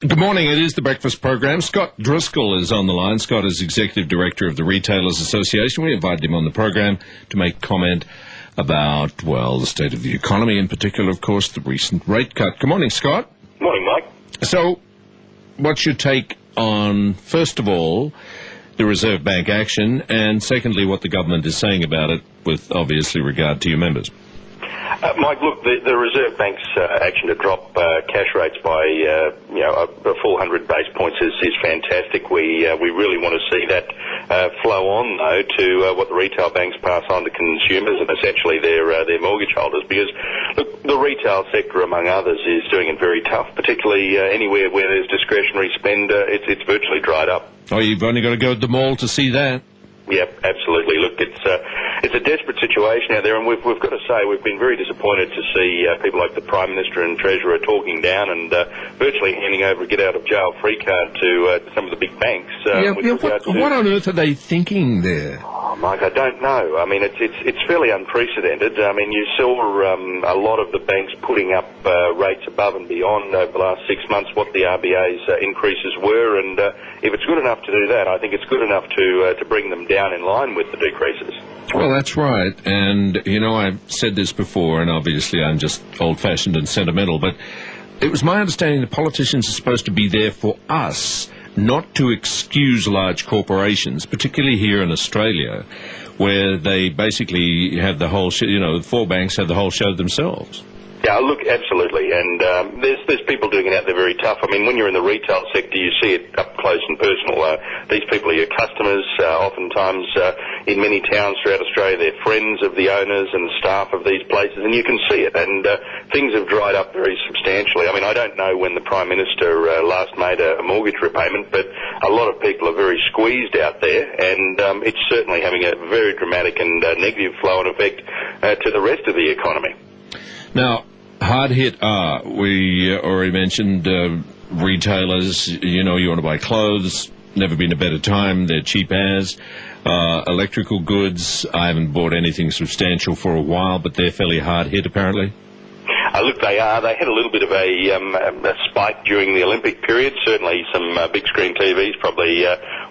Good morning. It is the breakfast program. Scott Driscoll is on the line. Scott is Executive Director of the Retailers Association. We invited him on the program to make comment about, well, the state of the economy, in particular, of course, the recent rate cut. Good morning, Scott. Morning, Mike. So, what's your take on, first of all, the Reserve Bank action, and secondly, what the government is saying about it with, obviously, regard to your members? Mike, look, the Reserve Bank's action to drop cash rates by, a full 100 base points is fantastic. We really want to see that flow on, though, to what the retail banks pass on to consumers and essentially their mortgage holders, because, look, the retail sector, among others, is doing it very tough, particularly anywhere where there's discretionary spend. It's virtually dried up. Oh, you've only got to go to the mall to see that. Yep, absolutely. Look, it's a desperate situation out there, and we've got to say we've been very disappointed to see people like the Prime Minister and Treasurer talking down and virtually handing over a get-out-of-jail-free card to some of the big banks. What on earth are they thinking there? Oh, Mike, I don't know. I mean, it's fairly unprecedented. I mean, you saw a lot of the banks putting up rates above and beyond over the last 6 months what the RBA's increases were, and if it's good enough to do that, I think it's good enough to bring them down in line with the decreases. Well, that's right. And, I've said this before, and obviously I'm just old-fashioned and sentimental, but it was my understanding that politicians are supposed to be there for us, not to excuse large corporations, particularly here in Australia, where they basically have the whole the four banks have the whole show themselves. Yeah, look, absolutely, and there's people doing it out there very tough. I mean, when you're in the retail sector, you see it up close and personal. These people are your customers. Oftentimes, in many towns throughout Australia, they're friends of the owners and staff of these places, and you can see it. And things have dried up very substantially. I mean, I don't know when the Prime Minister last made a mortgage repayment, but a lot of people are very squeezed out there, and it's certainly having a very dramatic and negative flow-on effect to the rest of the economy. Now, hard hit we already mentioned retailers, you want to buy clothes, never been a better time, they're cheap as. Electrical goods, I haven't bought anything substantial for a while, but they're fairly hard hit apparently. Look, they are. They had a little bit of a spike during the Olympic period. Certainly some big screen TVs probably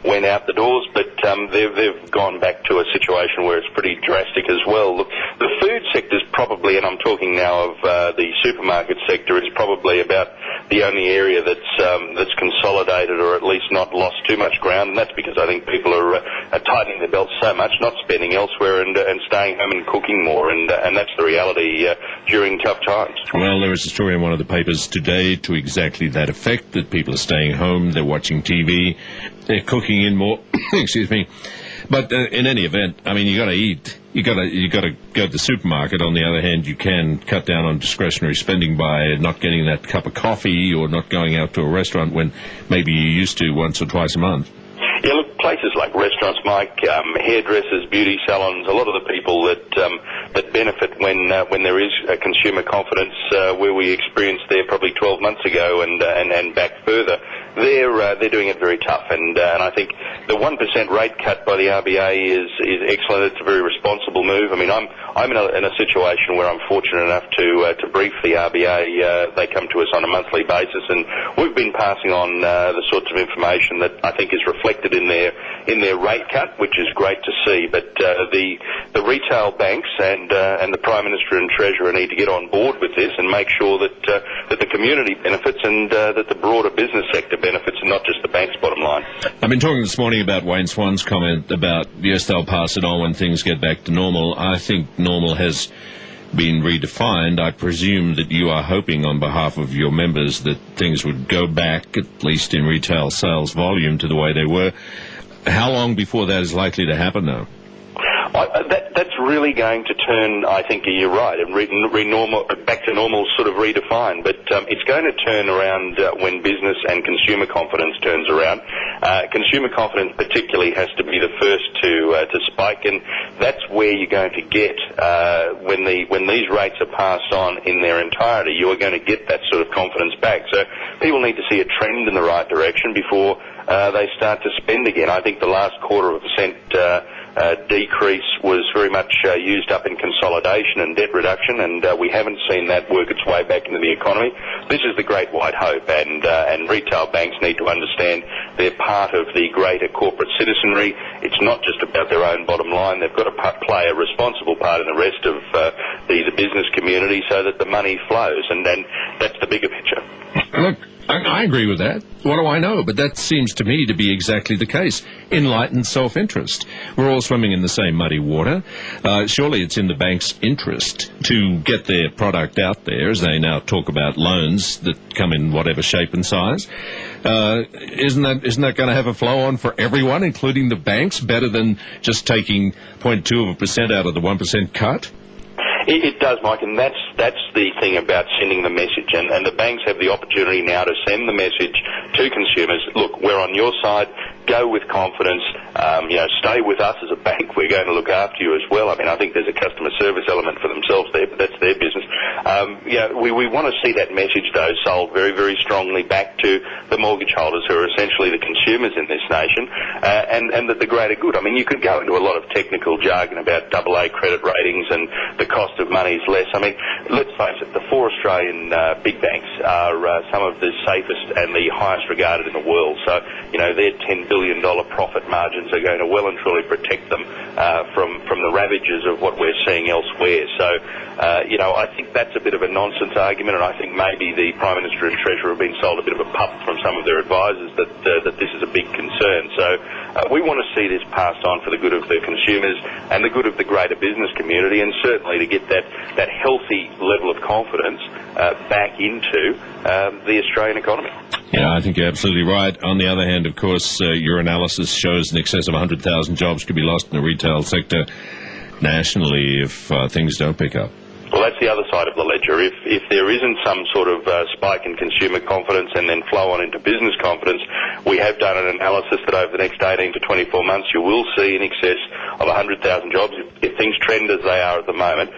went out the doors, but they've gone back to a situation where it's pretty drastic as well. Look, the food sector's probably, and I'm talking now of the supermarket sector, is probably about the only area that's consolidated or at least not lost too much ground, and that's because I think people are tightening their belts so much, not spending elsewhere and staying home and cooking more, and that's the reality during tough times. Well, there was a story in one of the papers today to exactly that effect, that people are staying home, they're watching TV, they're cooking in more, excuse me. But in any event, I mean, you got to eat. You got to go to the supermarket. On the other hand, you can cut down on discretionary spending by not getting that cup of coffee or not going out to a restaurant when maybe you used to once or twice a month. Yeah, look, places like restaurants, Mike, hairdressers, beauty salons, a lot of the people that benefit when there is consumer confidence, where we experienced there probably 12 months ago and back further, they're doing it very tough. And I think the 1% rate cut by the RBA is excellent. It's a very responsible move. I mean, I'm in a situation where I'm fortunate enough to brief the RBA. They come to us on a monthly basis, and we've been passing on the sorts of information that I think is reflected in their rate cut, which is great to see. But the retail banks and the Prime Minister and Treasurer need to get on board with this and make sure that the community benefits and that the broader business sector benefits, and not just the bank's bottom line. I've been talking this morning about Wayne Swan's comment about, yes, they'll pass it on when things get back to normal. I think normal has been redefined. I presume that you are hoping on behalf of your members that things would go back, at least in retail sales volume, to the way they were. How long before that is likely to happen now? That's really going to turn, I think you're right, and back to normal sort of redefined, but it's going to turn around when business and consumer confidence turns around. Consumer confidence particularly has to be the first to spike, and that's where you're going to get, when these rates are passed on in their entirety, you are going to get that sort of confidence back. So people need to see a trend in the right direction before they start to spend again. I think the last 0.25% decrease was very much used up in consolidation and debt reduction, and we haven't seen that work its way back into the economy. This is the great white hope, and retail banks need to understand they're part of the greater corporate citizenry. It's not just about their own bottom line. They've got to play a responsible part in the rest of the business community so that the money flows, and then that's the bigger picture. Look, I agree with that. What do I know? But that seems to me to be exactly the case. Enlightened self-interest. We're all swimming in the same muddy water. Surely it's in the bank's interest to get their product out there, as they now talk about loans that come in whatever shape and size. Isn't that going to have a flow-on for everyone, including the banks, better than just taking 0.2% out of the 1% cut? It does, Mike, and that's the thing about sending the message, and the banks have the opportunity now to send the message to consumers. Look, we're on your side. Go with confidence. Stay with us as a bank. We're going to look after you as well. I mean, I think there's a customer service element for themselves there, but that's their business. We want to see that message, though, sold very, very strongly back to the mortgage holders, who are essentially the consumers in this nation, and the greater good. I mean, you could go into a lot of technical jargon about AA credit ratings and the cost of money is less. I mean, let's face it, the four Australian big banks are some of the safest and the highest regarded in the world. So, their $10 billion profit margins are going to well and truly protect them from the ravages of what we're seeing elsewhere. So, I think that's a bit of a nonsense argument, and I think maybe the Prime Minister and Treasurer have been sold a bit of a pup from some of their advisors that this is a big concern. So we want to see this passed on for the good of the consumers and the good of the greater business community, and certainly to get that healthy level of confidence back into the Australian economy. Yeah, I think you're absolutely right. On the other hand, of course, your analysis shows in excess of 100,000 jobs could be lost in the retail sector nationally if things don't pick up. Well, that's the other side of the ledger. If there isn't some sort of spike in consumer confidence and then flow on into business confidence, we have done an analysis that over the next 18 to 24 months you will see in excess of 100,000 jobs, if things trend as they are at the moment,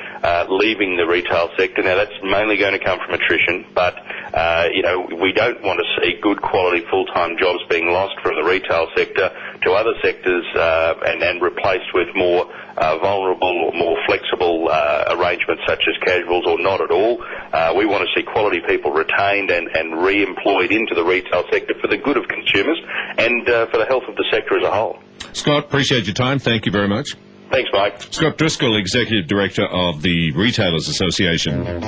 leaving the retail sector. Now, that's mainly going to come from attrition, but we don't want to see good quality full-time jobs being lost from the retail sector to other sectors and replaced with more vulnerable or more flexible arrangements such as casuals or not at all. We want to see quality people retained and re-employed into the retail sector for the good of consumers and for the health of the sector as a whole. Scott, appreciate your time. Thank you very much. Thanks, Mike. Scott Driscoll, Executive Director of the Retailers Association.